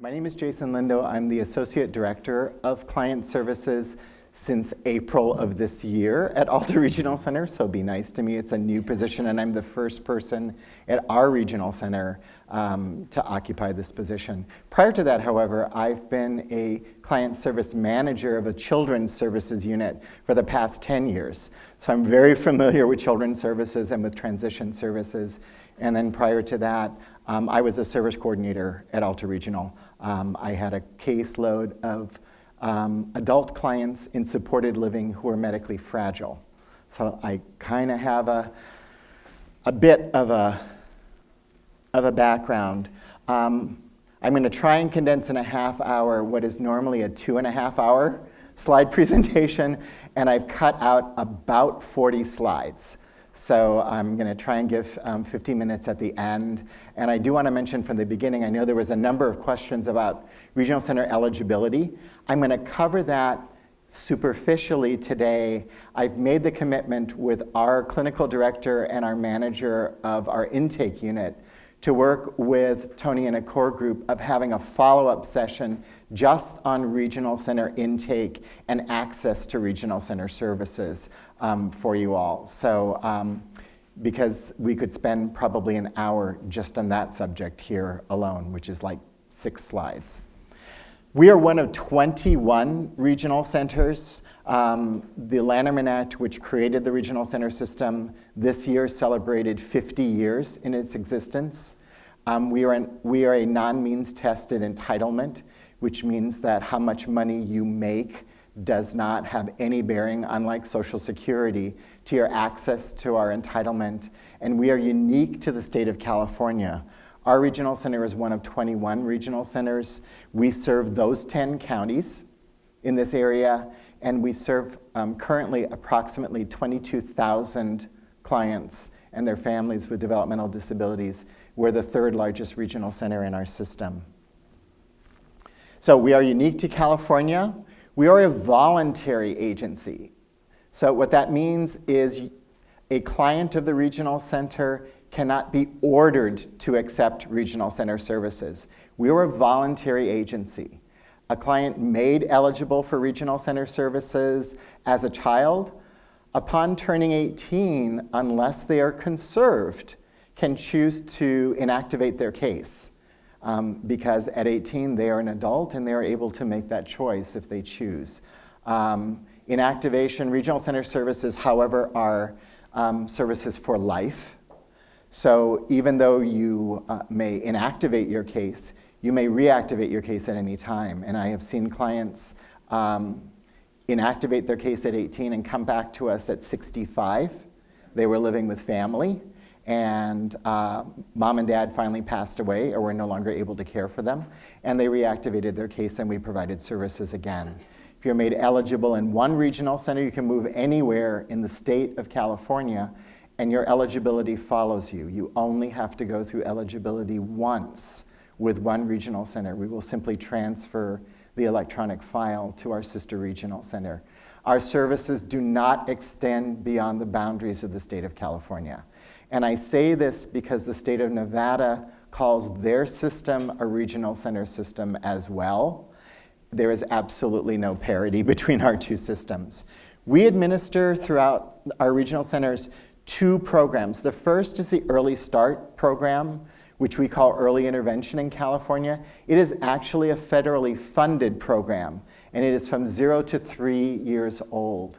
My name is Jason Lindo. I'm the Associate Director of Client Services since April of this year at Alta Regional Center, so be nice to me. It's a new position, and I'm the first person at our regional center to occupy this position. Prior to that, however, I've been a client service manager of a children's services unit for the past 10 years. So I'm very familiar with children's services and with transition services. And then prior to that, I was a service coordinator at Alta Regional. I had a caseload of adult clients in supported living who are medically fragile. So I kind of have a bit of a background. I'm going to try and condense in a half hour what is normally a 2.5 hour slide presentation, and I've cut out about 40 slides. So I'm going to try and give 15 minutes at the end. And I do want to mention from the beginning, I know there was a number of questions about regional center eligibility. I'm going to cover that superficially today. I've made the commitment with our clinical director and our manager of our intake unit to work with Tony and a core group of having a follow-up session just on regional center intake and access to regional center services for you all. So, because we could spend probably an hour just on that subject here alone, which is like 6 slides. We are one of 21 regional centers. The Lanterman Act, which created the regional center system, this year celebrated 50 years in its existence. We are a non-means tested entitlement, which means that how much money you make does not have any bearing, unlike Social Security, to your access to our entitlement. And we are unique to the state of California. Our regional center is one of 21 regional centers. We serve those 10 counties in this area, and we serve currently approximately 22,000 clients and their families with developmental disabilities. We're the 3rd largest regional center in our system. So we are unique to California. We are a voluntary agency. So what that means is a client of the regional center cannot be ordered to accept regional center services. We are a voluntary agency. A client made eligible for regional center services as a child, upon turning 18, unless they are conserved, can choose to inactivate their case. Because at 18, they are an adult and they are able to make that choice if they choose. Inactivation, regional center services, however, are services for life. So even though you may inactivate your case, you may reactivate your case at any time. And I have seen clients inactivate their case at 18 and come back to us at 65. They were living with family, and mom and dad finally passed away or were no longer able to care for them, and they reactivated their case and we provided services again. If you're made eligible in one regional center, you can move anywhere in the state of California, and your eligibility follows you. You only have to go through eligibility once with one regional center. We will simply transfer the electronic file to our sister regional center. Our services do not extend beyond the boundaries of the state of California. And I say this because the state of Nevada calls their system a regional center system as well. There is absolutely no parity between our two systems. We administer throughout our regional centers 2 programs. The first is the Early Start program, which we call Early Intervention in California. It is actually a federally funded program, and it is from 0 to 3 years old.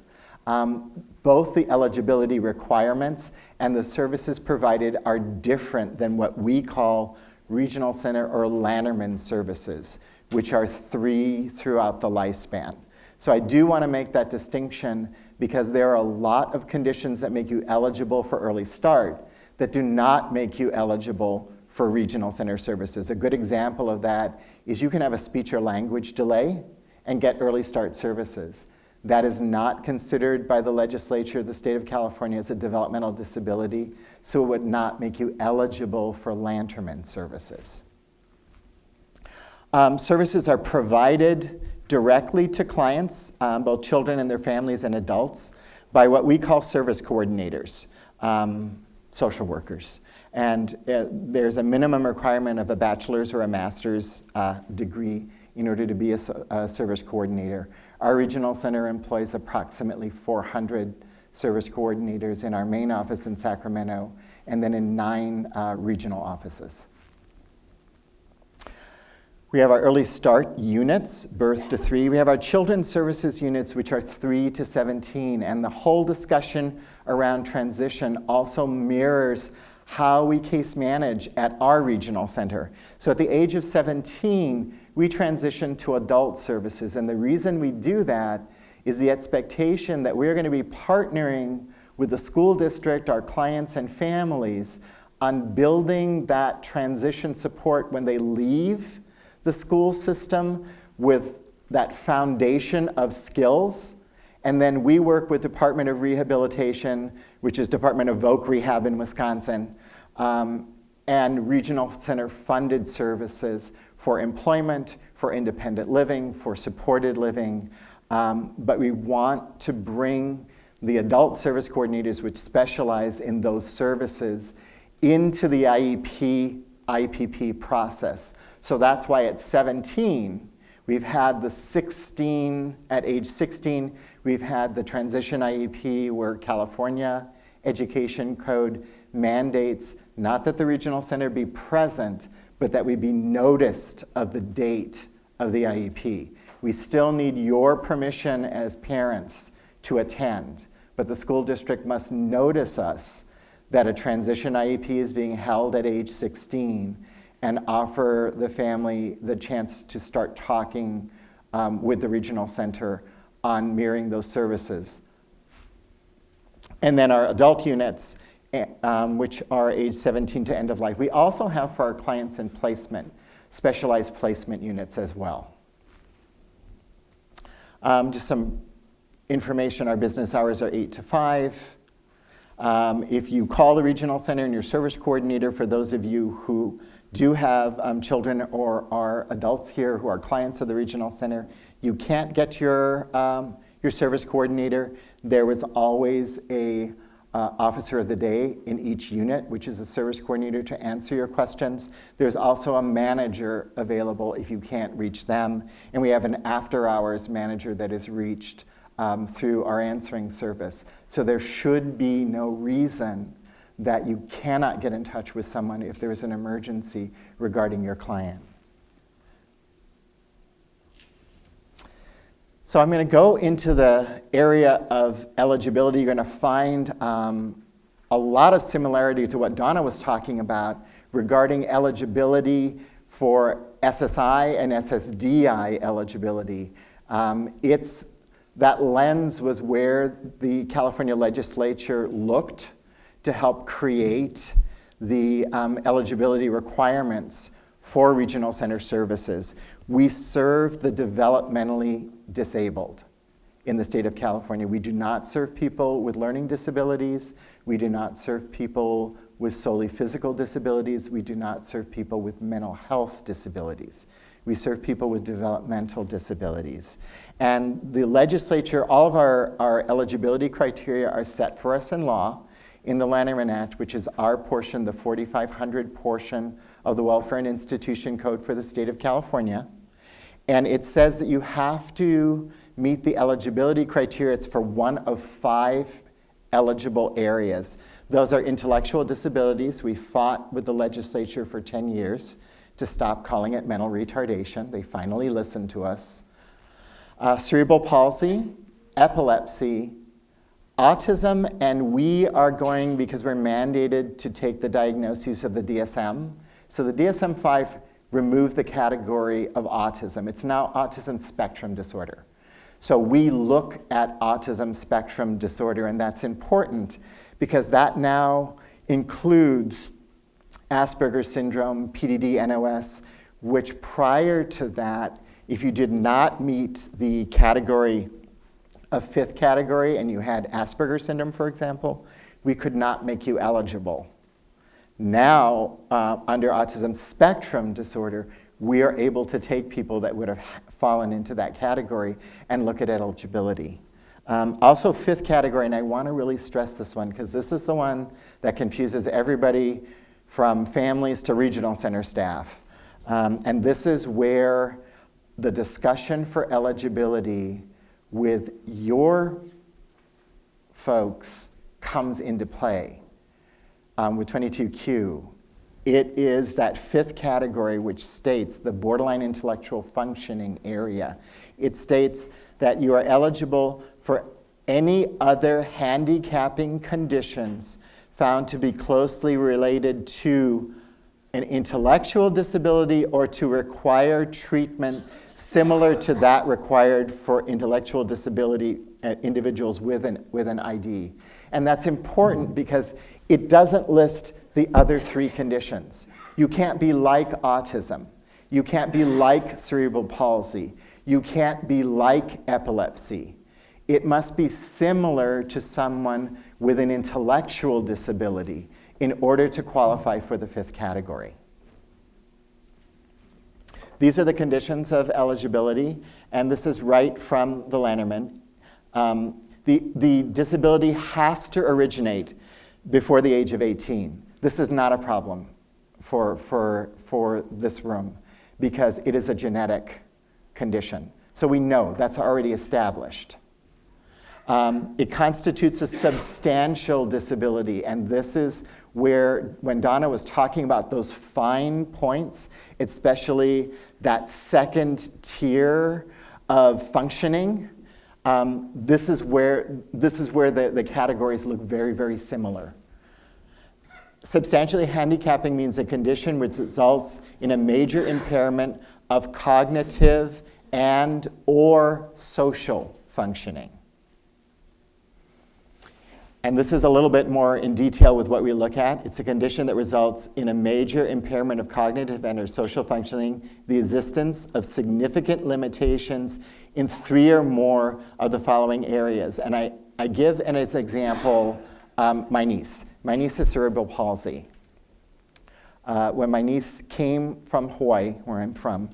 Both the eligibility requirements and the services provided are different than what we call regional center or Lanterman services, which are 3 throughout the lifespan. So I do want to make that distinction because there are a lot of conditions that make you eligible for Early Start that do not make you eligible for regional center services. A good example of that is you can have a speech or language delay and get Early Start services. That is not considered by the legislature of the state of California as a developmental disability, so it would not make you eligible for Lanterman services. Services are provided directly to clients, both children and their families and adults, by what we call service coordinators. social workers. And there's a minimum requirement of a bachelor's or a master's degree in order to be a service coordinator. Our regional center employs approximately 400 service coordinators in our main office in Sacramento, and then in 9 regional offices. We have our early start units, birth to 3. We have our children's services units, which are 3 to 17. And the whole discussion around transition also mirrors how we case manage at our regional center. So at the age of 17, we transition to adult services. And the reason we do that is the expectation that we're going to be partnering with the school district, our clients and families, on building that transition support when they leave the school system with that foundation of skills. And then we work with Department of Rehabilitation, which is Department of Voc Rehab in Wisconsin, and regional center funded services for employment, for independent living, for supported living. But we want to bring the adult service coordinators, which specialize in those services, into the IEP process. So that's why at 17, we've had the 16, at age 16, we've had the transition IEP where California Education Code mandates not that the regional center be present, but that we be noticed of the date of the IEP. We still need your permission as parents to attend, but the school district must notice us that a transition IEP is being held at age 16 and offer the family the chance to start talking with the regional center on mirroring those services. And then our adult units, which are age 17 to end of life. We also have for our clients in placement, specialized placement units as well. Just some information, our business hours are 8 to 5. If you call the regional center and your service coordinator, for those of you who do have children or are adults here who are clients of the regional center, you can't get to your service coordinator. There was always a officer of the day in each unit, which is a service coordinator to answer your questions. There's also a manager available if you can't reach them. And we have an after-hours manager that is reached through our answering service. So there should be no reason that you cannot get in touch with someone if there's an emergency regarding your client. So I'm going to go into the area of eligibility. You're going to find a lot of similarity to what Donna was talking about regarding eligibility for SSI and SSDI eligibility. That lens was where the California legislature looked to help create the eligibility requirements for regional center services. We serve the developmentally disabled in the state of California. We do not serve people with learning disabilities. We do not serve people with solely physical disabilities. We do not serve people with mental health disabilities. We serve people with developmental disabilities. And the legislature, all of our eligibility criteria are set for us in law in the Lanterman Act, which is our portion, the 4500 portion of the Welfare and Institution Code for the state of California. And it says that you have to meet the eligibility criteria. It's for one of 5 eligible areas. Those are intellectual disabilities. We fought with the legislature for 10 years to stop calling it mental retardation. They finally listened to us. Cerebral palsy, epilepsy, autism, and we are going, because we're mandated to take the diagnoses of the DSM. So the DSM-5 removed the category of autism. It's now autism spectrum disorder. So we look at autism spectrum disorder, and that's important because that now includes Asperger's syndrome, PDD, NOS, which prior to that, if you did not meet the category of 5th category and you had Asperger's syndrome, for example, we could not make you eligible. Now, under autism spectrum disorder, we are able to take people that would have fallen into that category and look at eligibility. Also, fifth category, and I want to really stress this one because this is the one that confuses everybody from families to regional center staff. And this is where the discussion for eligibility with your folks comes into play with 22Q. It is that fifth category which states the borderline intellectual functioning area. It states that you are eligible for any other handicapping conditions found to be closely related to an intellectual disability or to require treatment similar to that required for intellectual disability individuals with an ID. And that's important because it doesn't list the other three conditions. You can't be like autism. You can't be like cerebral palsy. You can't be like epilepsy. It must be similar to someone with an intellectual disability in order to qualify for the fifth category. These are the conditions of eligibility, and this is right from the Lanterman. The disability has to originate before the age of 18. This is not a problem for this room because it is a genetic condition. So we know that's already established. It constitutes a substantial disability, and this is where, when Donna was talking about those fine points, especially that second tier of functioning, this is where the categories look very, very similar. Substantially handicapping means a condition which results in a major impairment of cognitive and or social functioning. And this is a little bit more in detail with what we look at. It's a condition that results in a major impairment of cognitive and or social functioning, the existence of significant limitations in 3 or more of the following areas. And I give as an example my niece. My niece has cerebral palsy. When my niece came from Hawaii, where I'm from,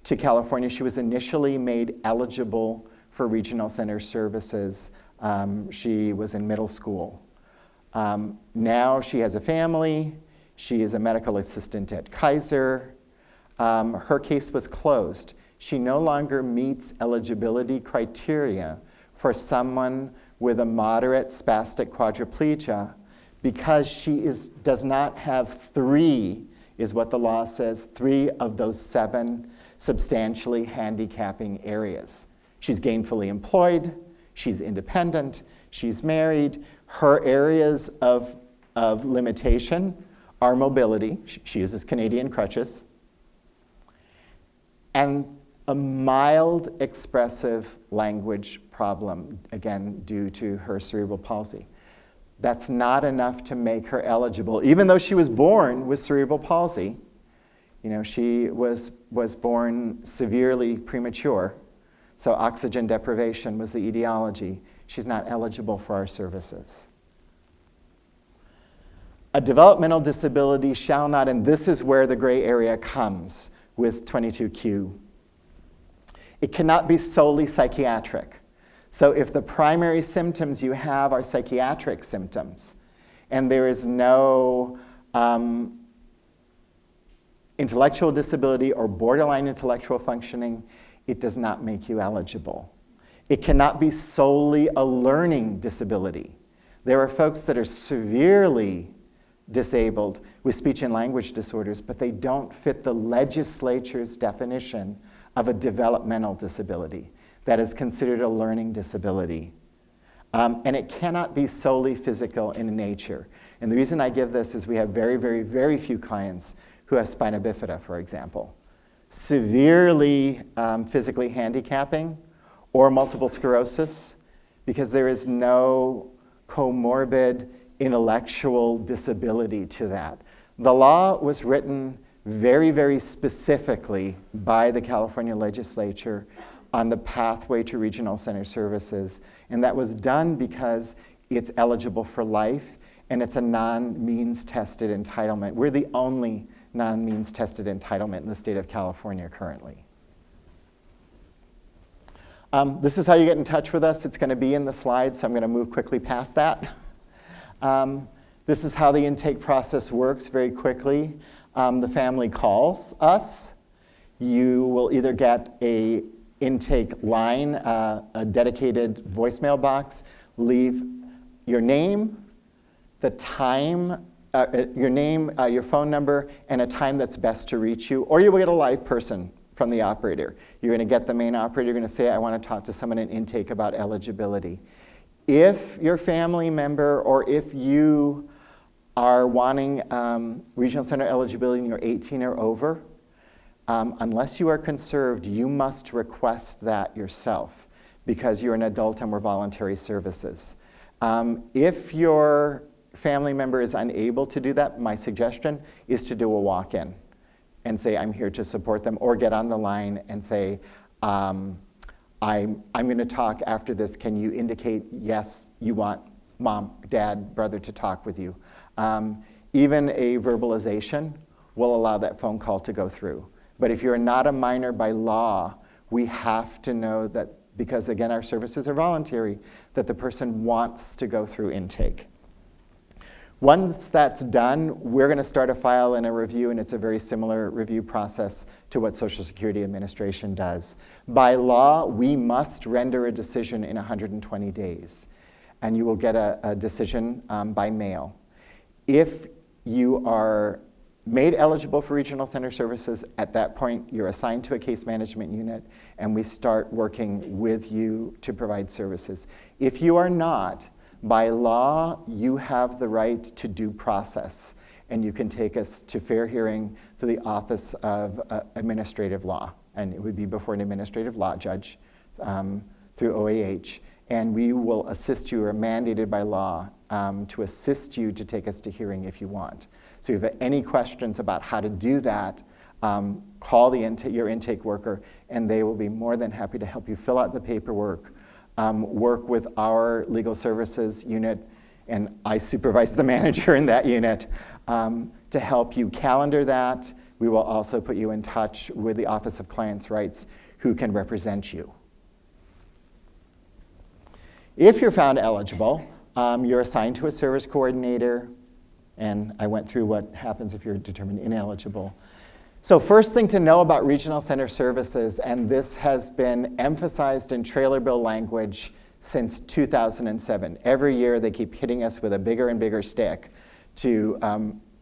to California, she was initially made eligible for regional center services. She was in middle school. Now she has a family. She is a medical assistant at Kaiser. Her case was closed. She no longer meets eligibility criteria for someone with a moderate spastic quadriplegia because she does not have 3, is what the law says, 3 of those 7 substantially handicapping areas. She's gainfully employed. She's independent, she's married. Her areas of limitation are mobility. She uses Canadian crutches. And a mild expressive language problem, again, due to her cerebral palsy. That's not enough to make her eligible, even though she was born with cerebral palsy. You know, she was born severely premature. So oxygen deprivation was the etiology. She's not eligible for our services. A developmental disability shall not, and this is where the gray area comes with 22Q. It cannot be solely psychiatric. So if the primary symptoms you have are psychiatric symptoms, and there is no intellectual disability or borderline intellectual functioning, it does not make you eligible. It cannot be solely a learning disability. There are folks that are severely disabled with speech and language disorders, but they don't fit the legislature's definition of a developmental disability that is considered a learning disability. And it cannot be solely physical in nature. And the reason I give this is we have very, very, very few clients who have spina bifida, for example. Severely physically handicapping or multiple sclerosis because there is no comorbid intellectual disability to that. The law was written very, very specifically by the California legislature on the pathway to regional center services, and that was done because it's eligible for life and it's a non-means tested entitlement. We're the only non-means tested entitlement in the state of California currently. This is how you get in touch with us. It's going to be in the slides, so I'm going to move quickly past that. This is how the intake process works very quickly. The family calls us. You will either get a intake line, a dedicated voicemail box, leave your name, the time, your phone number, and a time that's best to reach you, or you will get a live person from the operator. You're going to get the main operator. You're going to say, I want to talk to someone in intake about eligibility. If your family member or if you are wanting regional center eligibility and you're 18 or over, unless you are conserved, you must request that yourself because you're an adult and we're voluntary services. If your family member is unable to do that, my suggestion is to do a walk-in and say, I'm here to support them, or get on the line and say, I'm going to talk after this. Can you indicate, yes, you want mom, dad, brother to talk with you? Even a verbalization will allow that phone call to go through. But if you're not a minor by law, we have to know that, because again, our services are voluntary, that the person wants to go through intake. Once that's done, we're going to start a file and a review, and it's a very similar review process to what Social Security Administration does. By law, we must render a decision in 120 days, and you will get a decision by mail. If you are made eligible for regional center services, at that point, you're assigned to a case management unit, and we start working with you to provide services. If you are not, by law, you have the right to due process, and you can take us to fair hearing through the Office of Administrative Law, and it would be before an administrative law judge through OAH, and we will assist you, or mandated by law to assist you to take us to hearing if you want. So if you have any questions about how to do that, call your intake worker, and they will be more than happy to help you fill out the paperwork, work with our legal services unit, and I supervise the manager in that unit, to help you calendar that. We will also put you in touch with the Office of Clients' Rights, who can represent you. If you're found eligible, you're assigned to a service coordinator, and I went through what happens if you're determined ineligible. So first thing to know about regional center services, and this has been emphasized in trailer bill language since 2007. Every year they keep hitting us with a bigger and bigger stick to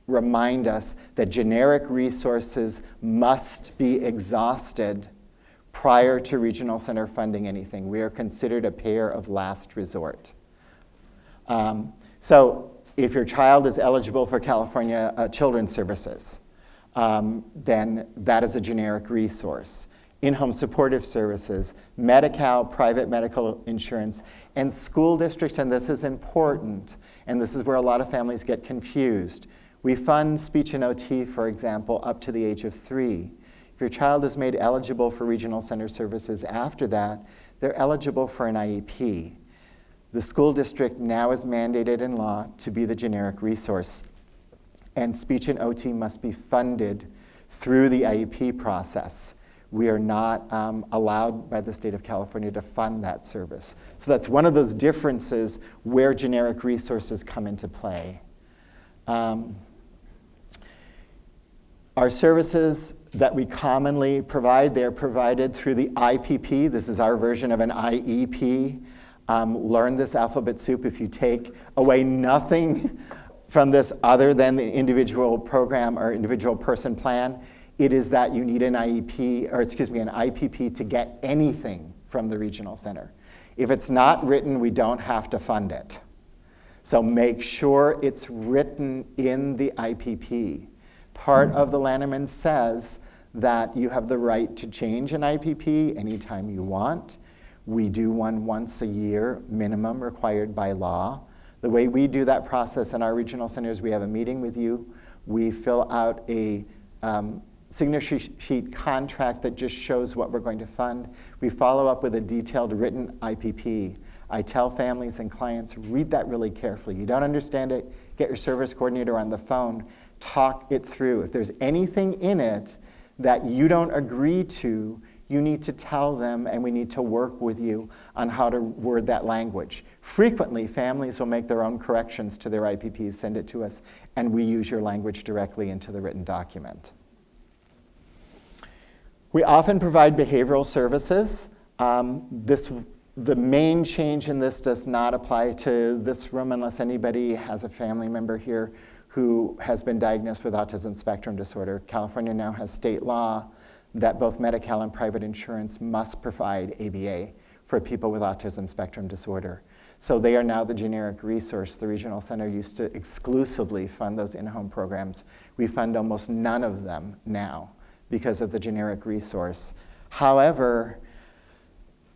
remind us that generic resources must be exhausted prior to regional center funding anything. We are considered a payer of last resort. So if your child is eligible for California Children's Services, then that is a generic resource. In-home supportive services, Medi-Cal, private medical insurance, and school districts, and this is important, and this is where a lot of families get confused. We fund speech and OT, for example, up to the age of 3. If your child is made eligible for regional center services after that, they're eligible for an IEP. The school district now is mandated in law to be the generic resource, and speech and OT must be funded through the IEP process. We are not allowed by the state of California to fund that service. So that's one of those differences where generic resources come into play. Our services that we commonly provide, they're provided through the IPP. This is our version of an IEP. Learn this alphabet soup. If you take away nothing from this other than the individual program or individual person plan, it is that you need an IEP, or excuse me, an IPP to get anything from the regional center. If it's not written, we don't have to fund it. So make sure it's written in the IPP. Part of the Lanterman says that you have the right to change an IPP anytime you want. We do one once a year, minimum required by law. The way we do that process in our regional centers, we have a meeting with you. We fill out a signature sheet contract that just shows what we're going to fund. We follow up with a detailed written IPP. I tell families and clients, read that really carefully. You don't understand it, get your service coordinator on the phone, talk it through. If there's anything in it that you don't agree to, you need to tell them, and we need to work with you on how to word that language. Frequently, families will make their own corrections to their IPPs, send it to us, and we use your language directly into the written document. We often provide behavioral services. The main change in this does not apply to this room unless anybody has a family member here who has been diagnosed with autism spectrum disorder. California now has state law that both Medi-Cal and private insurance must provide ABA for people with autism spectrum disorder. So they are now the generic resource. The regional center used to exclusively fund those in-home programs. We fund almost none of them now because of the generic resource. However,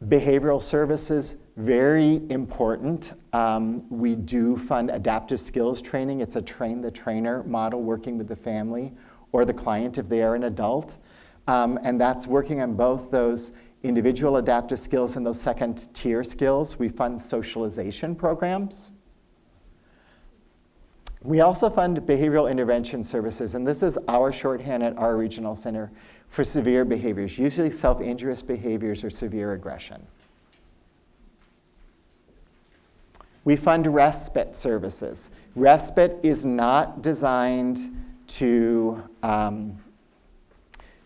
behavioral services, very important. We do fund adaptive skills training. It's a train the trainer model, working with the family or the client if they are an adult. And that's working on both those individual adaptive skills and those second tier skills. We fund socialization programs. We also fund behavioral intervention services, and this is our shorthand at our regional center for severe behaviors, usually self-injurious behaviors or severe aggression. We fund respite services. Respite is not designed to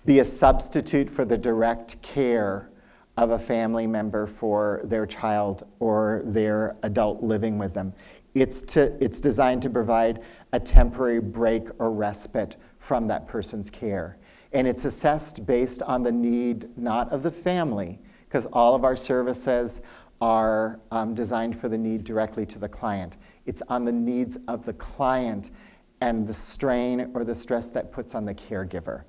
be a substitute for the direct care of a family member for their child or their adult living with them. It's designed to provide a temporary break or respite from that person's care. And it's assessed based on the need, not of the family, because all of our services are designed for the need directly to the client. It's on the needs of the client and the strain or the stress that puts on the caregiver.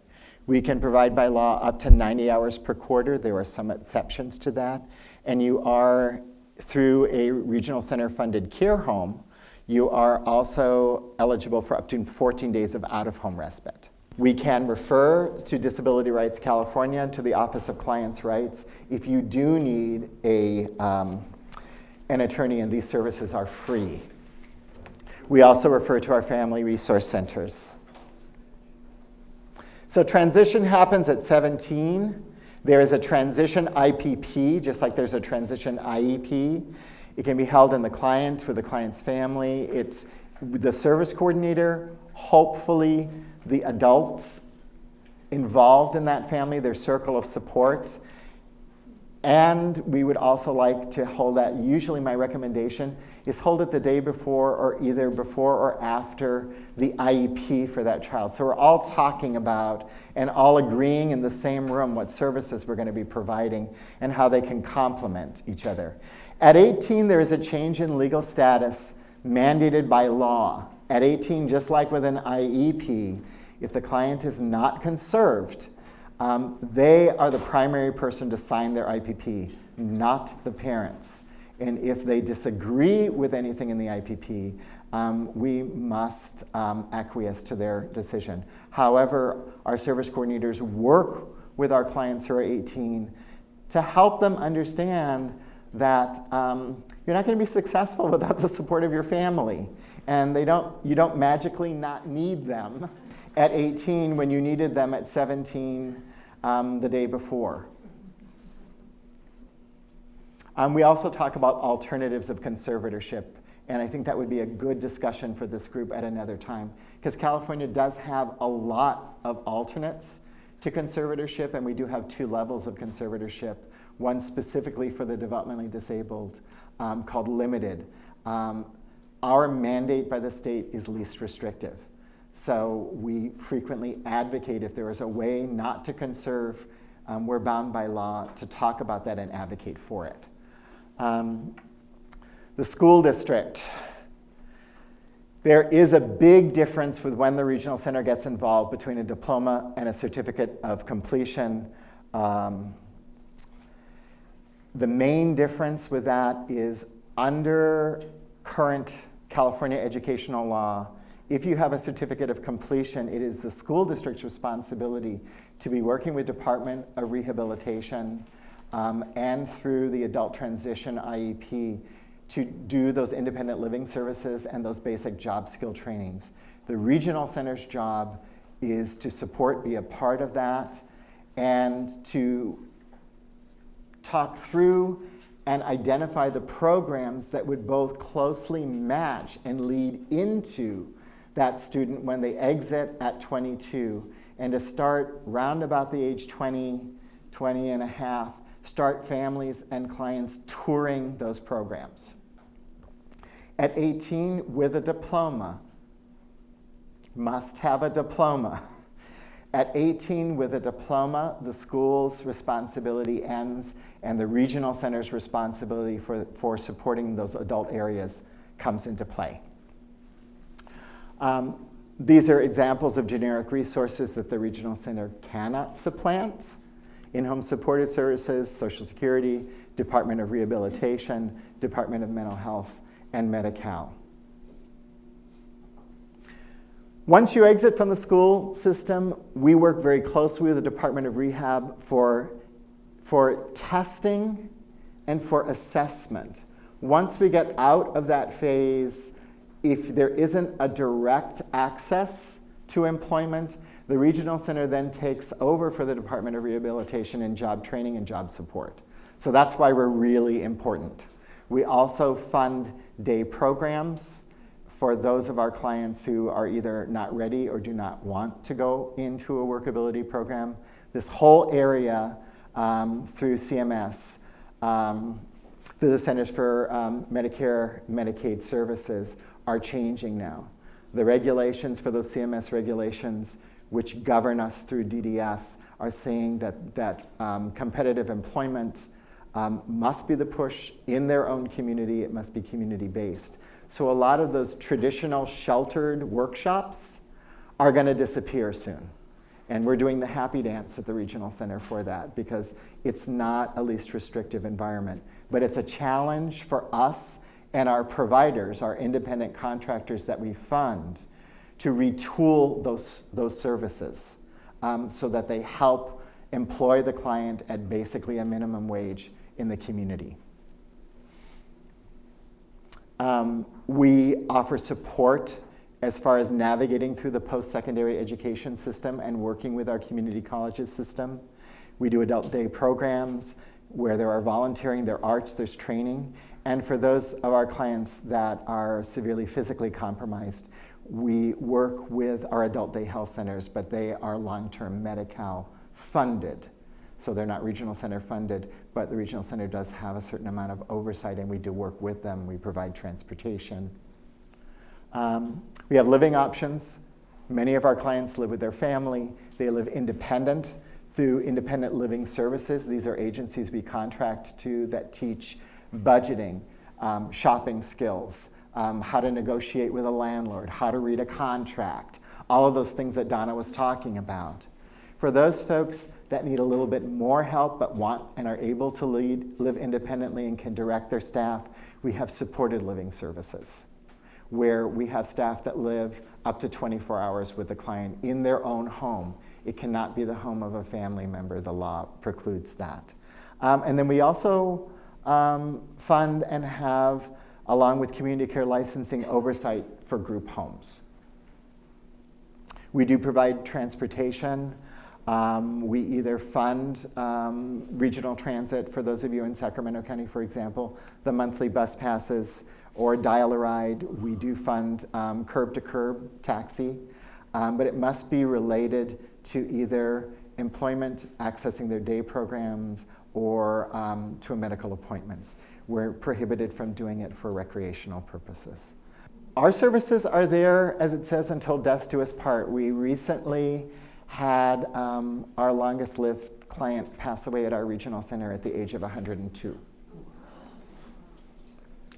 We can provide by law up to 90 hours per quarter. There are some exceptions to that. And you are, through a regional center funded care home, you are also eligible for up to 14 days of out-of-home respite. We can refer to Disability Rights California, to the Office of Clients' Rights, if you do need an attorney, and these services are free. We also refer to our family resource centers. So transition happens at 17. There is a transition IPP, just like there's a transition IEP. It can be held in the client with the client's family. It's the service coordinator, hopefully the adults involved in that family, their circle of support. And we would also like to hold that. Usually my recommendation is hold it the day before or either before or after the IEP for that child. So we're all talking about and all agreeing in the same room what services we're going to be providing and how they can complement each other. At 18, there is a change in legal status mandated by law. At 18, just like with an IEP, if the client is not conserved, they are the primary person to sign their IPP, not the parents. And if they disagree with anything in the IPP, we must acquiesce to their decision. However, our service coordinators work with our clients who are 18 to help them understand that you're not going to be successful without the support of your family. And you don't magically not need them at 18 when you needed them at 17 the day before. We also talk about alternatives of conservatorship, and I think that would be a good discussion for this group at another time, because California does have a lot of alternates to conservatorship, and we do have 2 levels of conservatorship, one specifically for the developmentally disabled called limited. Our mandate by the state is least restrictive. So we frequently advocate if there is a way not to conserve, we're bound by law to talk about that and advocate for it. The school district. There is a big difference with when the regional center gets involved between a diploma and a certificate of completion. The main difference with that is under current California educational law, if you have a certificate of completion, it is the school district's responsibility to be working with Department of Rehabilitation and through the adult transition IEP to do those independent living services and those basic job skill trainings. The regional center's job is to support, be a part of that, and to talk through and identify the programs that would both closely match and lead into that student when they exit at 22, and to start round about the age 20, 20 and a half, start families and clients touring those programs. At 18, with a diploma, must have a diploma. At 18, with a diploma, the school's responsibility ends, and the regional center's responsibility for supporting those adult areas comes into play. These are examples of generic resources that the regional center cannot supplant: in-home supportive services, Social Security, Department of Rehabilitation, Department of Mental Health, and Medi-Cal. Once you exit from the school system, we work very closely with the Department of Rehab for testing and for assessment. Once we get out of that phase, if there isn't a direct access to employment, the regional center then takes over for the Department of Rehabilitation in job training and job support. So that's why we're really important. We also fund day programs for those of our clients who are either not ready or do not want to go into a workability program. This whole area through CMS, through the Centers for Medicare, Medicaid Services, are changing now. The regulations for those CMS regulations, which govern us through DDS, are saying that competitive employment must be the push in their own community. It must be community-based. So a lot of those traditional sheltered workshops are going to disappear soon. And we're doing the happy dance at the regional center for that, because it's not a least restrictive environment. But it's a challenge for us and our providers, our independent contractors that we fund, to retool those services so that they help employ the client at basically a minimum wage in the community. We offer support as far as navigating through the post-secondary education system and working with our community colleges system. We do adult day programs where there are volunteering, there are arts, there's training. And for those of our clients that are severely physically compromised, we work with our adult day health centers, but they are long-term Medi-Cal funded. So they're not regional center funded, but the regional center does have a certain amount of oversight, and we do work with them. We provide transportation. We have living options. Many of our clients live with their family. They live independent through independent living services. These are agencies we contract to that teach budgeting, shopping skills, how to negotiate with a landlord, how to read a contract, all of those things that Donna was talking about. For those folks that need a little bit more help but want and are able to live independently and can direct their staff, we have supported living services, where we have staff that live up to 24 hours with the client in their own home. It cannot be the home of a family member. The law precludes that. And then we also fund and have, along with community care licensing, oversight for group homes. We do provide transportation. We either fund regional transit, for those of you in Sacramento County, for example, the monthly bus passes, or dial-a-ride. We do fund curb-to-curb taxi, but it must be related to either employment, accessing their day programs, or to a medical appointments. We're prohibited from doing it for recreational purposes. Our services are there, as it says, until death do us part. We recently had our longest-lived client pass away at our regional center at the age of 102.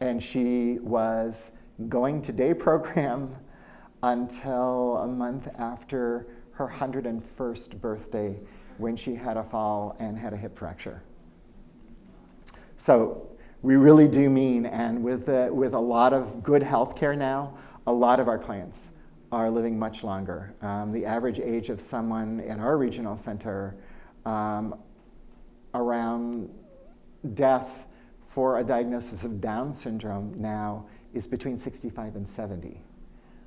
And she was going to day program until a month after her 101st birthday, when she had a fall and had a hip fracture. So we really do mean, and with a lot of good health care now, a lot of our clients are living much longer. The average age of someone in our regional center around death for a diagnosis of Down syndrome now is between 65 and 70.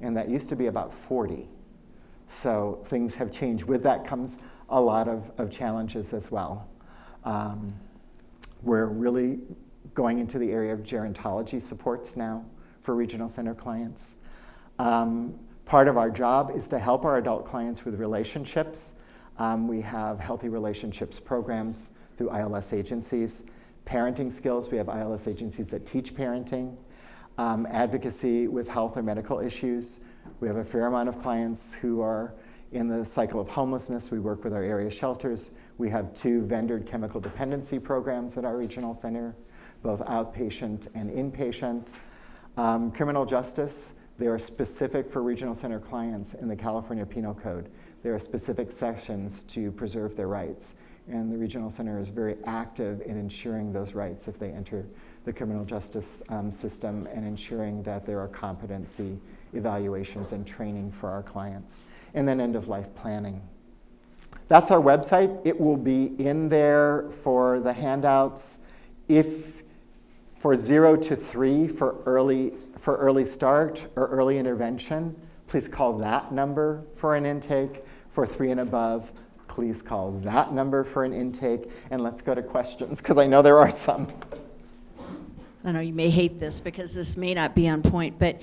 And that used to be about 40. So things have changed. With that comes a lot of challenges as well. We're really going into the area of gerontology supports now for regional center clients. Part of our job is to help our adult clients with relationships. We have healthy relationships programs through ILS agencies. Parenting skills, we have ILS agencies that teach parenting. Advocacy with health or medical issues. We have a fair amount of clients who are in the cycle of homelessness. We work with our area shelters. We have 2 vendored chemical dependency programs at our regional center, both outpatient and inpatient. Criminal justice, they are specific for regional center clients in the California Penal Code. There are specific sections to preserve their rights. And the regional center is very active in ensuring those rights if they enter the criminal justice system, and ensuring that there are competency evaluations and training for our clients. And then end-of-life planning. That's our website. It will be in there for the handouts. If for 0 to 3 for early start or early intervention, please call that number for an intake. For 3 and above, please call that number for an intake. And let's go to questions, because I know there are some. I know you may hate this because this may not be on point, but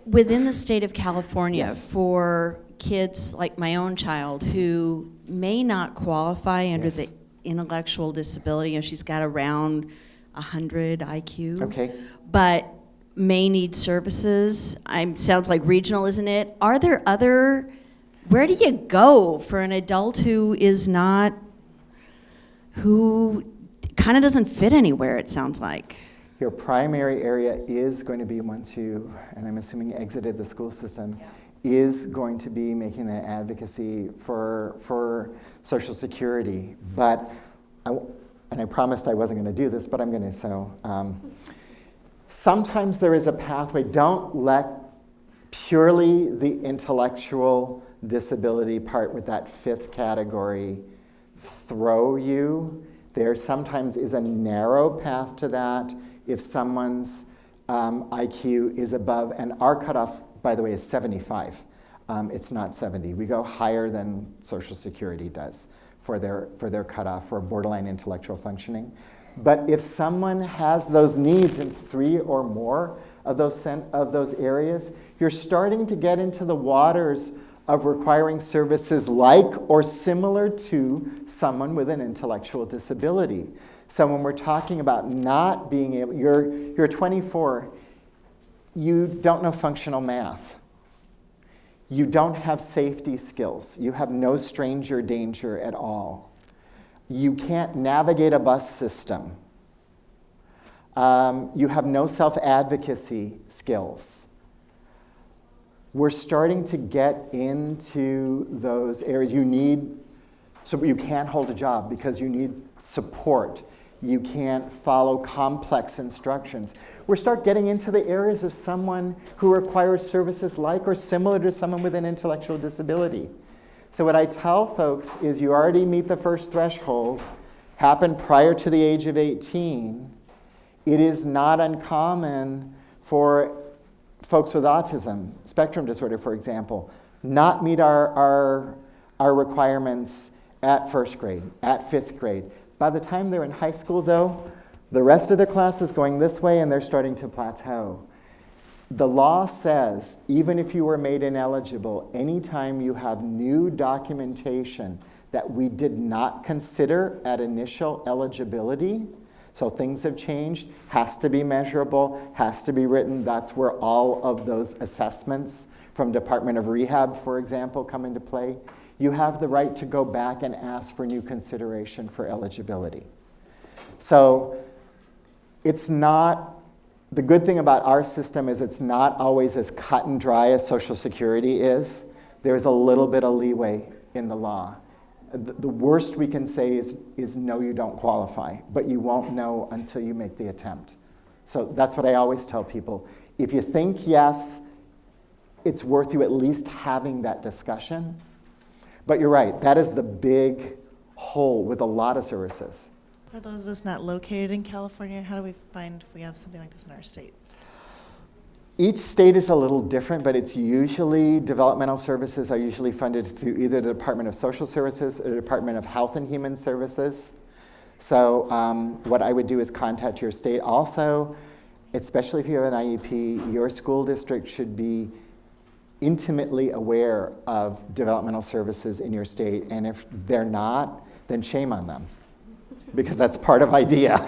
within the state of California, Yes. for kids like my own child who may not qualify under Yes. the intellectual disability, you know, she's got around 100 IQ, Okay. but may need services. Sounds like regional, isn't it? Are there other, where do you go for an adult who kind of doesn't fit anywhere, it sounds like? Your primary area is going to be, once you, and I'm assuming exited the school system, is going to be making that advocacy for Social Security. But, I promised I wasn't going to do this, but I'm going to, so. Sometimes there is a pathway. Don't let purely the intellectual disability part with that 5th category throw you. There sometimes is a narrow path to that if someone's IQ is above, and our cutoff, by the way, is 75. It's not 70. We go higher than Social Security does for their cutoff for borderline intellectual functioning. But if someone has those needs in 3 or more of those areas, you're starting to get into the waters of requiring services like or similar to someone with an intellectual disability. So when we're talking about not being able, you're 24, you don't know functional math. You don't have safety skills. You have no stranger danger at all. You can't navigate a bus system. You have no self-advocacy skills. We're starting to get into those areas. So you can't hold a job because you need support. You can't follow complex instructions. We start getting into the areas of someone who requires services like or similar to someone with an intellectual disability. So what I tell folks is you already meet the first threshold, happened prior to the age of 18. It is not uncommon for folks with autism, spectrum disorder, for example, not meet our requirements at 1st grade, at 5th grade. By the time they're in high school, though, the rest of their class is going this way and they're starting to plateau. The law says, even if you were made ineligible, anytime you have new documentation that we did not consider at initial eligibility, so things have changed, has to be measurable, has to be written. That's where all of those assessments from Department of Rehab, for example, come into play. You have the right to go back and ask for new consideration for eligibility. So it's not, the good thing about our system is it's not always as cut and dry as Social Security is. There's a little bit of leeway in the law. The worst we can say is no, you don't qualify, but you won't know until you make the attempt. So that's what I always tell people. If you think yes, it's worth you at least having that discussion. But you're right, that is the big hole with a lot of services. For those of us not located in California, how do we find if we have something like this in our state? Each state is a little different, but it's usually, developmental services are usually funded through either the Department of Social Services or the Department of Health and Human Services. So what I would do is contact your state. Also, especially if you have an IEP, your school district should be intimately aware of developmental services in your state. And if they're not, then shame on them, because that's part of IDEA.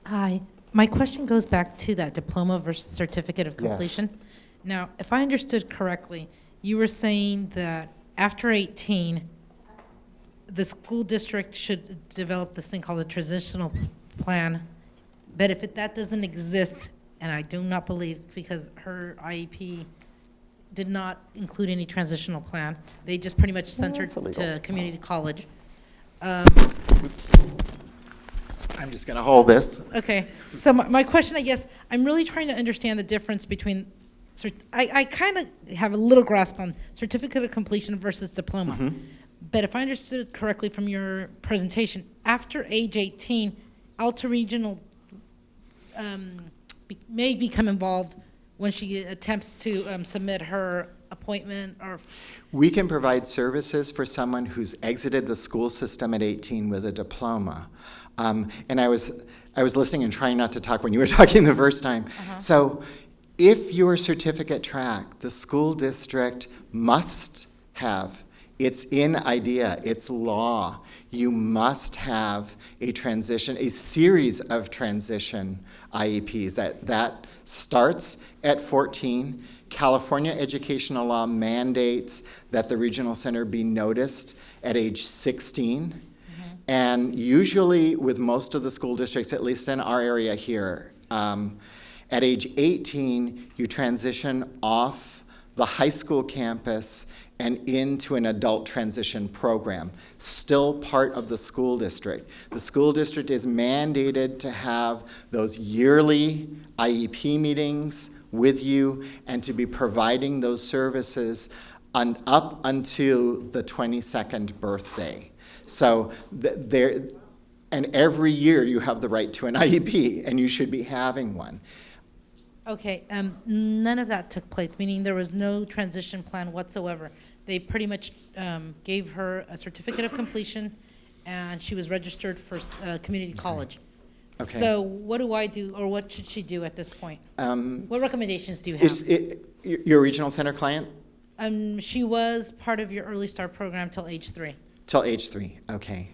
Hi. My question goes back to that diploma versus certificate of Yes. completion. Now, if I understood correctly, you were saying that after 18, the school district should develop this thing called a transitional plan. But if that doesn't exist, and I do not believe, because her IEP did not include any transitional plan, they just pretty much sent her that's illegal. to community college. I'm just going to hold this. Okay, so my question, I guess, I'm really trying to understand the difference between, I kind of have a little grasp on certificate of completion versus diploma. Mm-hmm. But if I understood correctly from your presentation, after age 18, Alta Regional may become involved when she attempts to submit her appointment or. We can provide services for someone who's exited the school system at 18 with a diploma. And I was listening and trying not to talk when you were talking the first time. So if your certificate track, the school district must have, it's in IDEA, it's law, you must have a series of transition IEPs that starts at 14. California educational law mandates that the regional center be noticed at age 16. And usually with most of the school districts, at least in our area here, at age 18, you transition off the high school campus and into an adult transition program, still part of the school district. The school district is mandated to have those yearly IEP meetings with you and to be providing those services up until the 22nd birthday. So and every year you have the right to an IEP, and you should be having one. Okay, none of that took place, meaning there was no transition plan whatsoever. They pretty much gave her a certificate of completion, and she was registered for community college. Okay. So what do I do, or what should she do at this point? What recommendations do you have? Is your regional center client? She was part of your Early Start program till age 3. Till age 3, okay.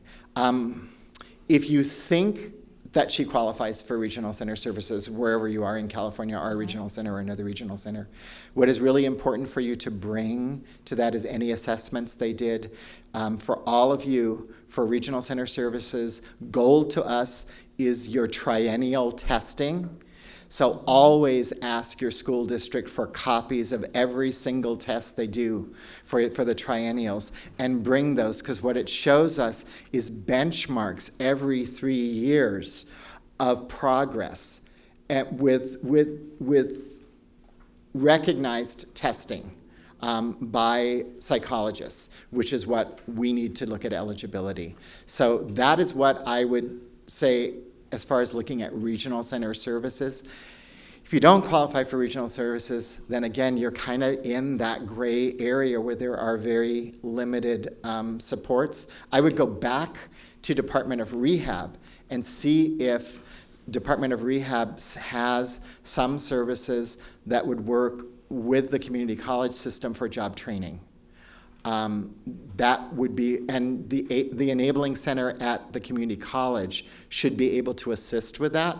If you think that she qualifies for regional center services wherever you are in California, our regional center or another regional center, what is really important for you to bring to that is any assessments they did. For all of you, for regional center services, gold to us is your triennial testing. So always ask your school district for copies of every single test they do for the triennials, and bring those, because what it shows us is benchmarks every 3 years of progress with recognized testing by psychologists, which is what we need to look at eligibility. So that is what I would say as far as looking at regional center services. If you don't qualify for regional services, then again, you're kind of in that gray area where there are very limited supports. I would go back to Department of Rehab and see if Department of Rehab has some services that would work with the community college system for job training. That would be, and the enabling center at the community college should be able to assist with that.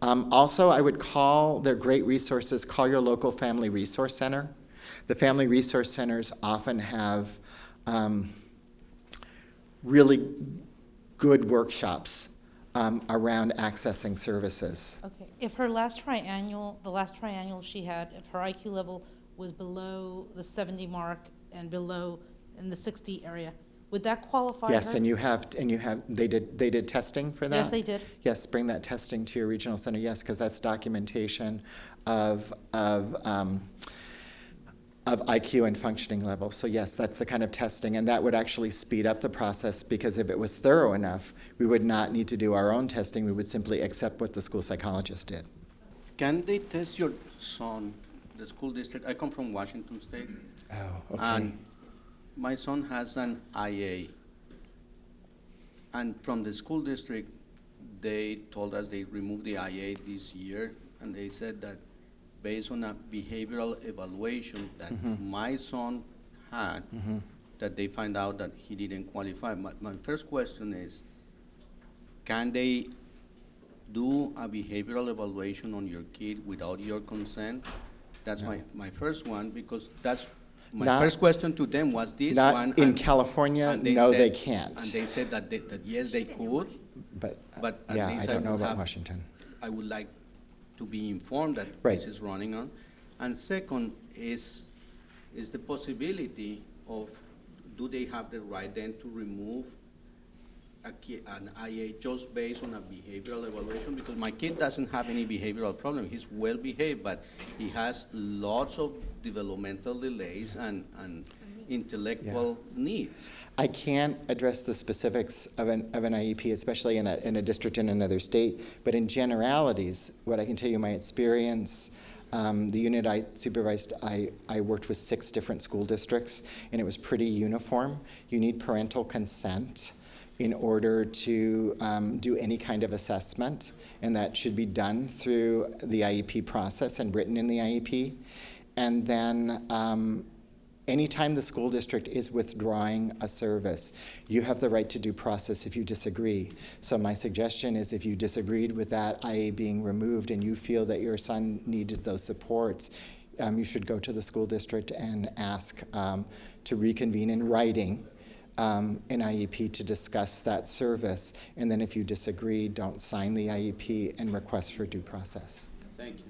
Also, I would call, they're great resources, call your local family resource center. The family resource centers often have really good workshops around accessing services. Okay, if her last triennial, the last triennial she had, if her IQ level was below the 70 mark and below in the 60 area, would that qualify Yes, her? and they did testing for that? Yes, they did. Yes, bring that testing to your regional center, yes, because that's documentation of IQ and functioning level. So yes, that's the kind of testing, and that would actually speed up the process, because if it was thorough enough, we would not need to do our own testing. We would simply accept what the school psychologist did. Can they test your son, the school district? I come from Washington State. Oh, okay. And my son has an IA. And from the school district, they told us they removed the IA this year, and they said that based on a behavioral evaluation that my son had, that they find out that he didn't qualify. My first question is, can they do a behavioral evaluation on your kid without your consent? That's my first one, because that's, my Not- first question to them was this Not one. in and- California, and no, said- they can't. And they said that, that yes, they could, But, but at yeah, I least don't know would about have- Washington. I would like to be informed that Right. this is running on. And second is the possibility of, do they have the right then to remove an IA just based on a behavioral evaluation? Because my kid doesn't have any behavioral problem. He's well behaved, but he has lots of developmental delays and intellectual needs. I can't address the specifics of an IEP, especially in a district in another state, but in generalities, what I can tell you, my experience, the unit I supervised, I worked with 6 different school districts, and it was pretty uniform. You need parental consent in order to do any kind of assessment, and that should be done through the IEP process and written in the IEP. And then anytime the school district is withdrawing a service, you have the right to due process if you disagree. So my suggestion is, if you disagreed with that IA being removed and you feel that your son needed those supports, you should go to the school district and ask to reconvene in writing an IEP to discuss that service. And then if you disagree, don't sign the IEP and request for due process. Thank you.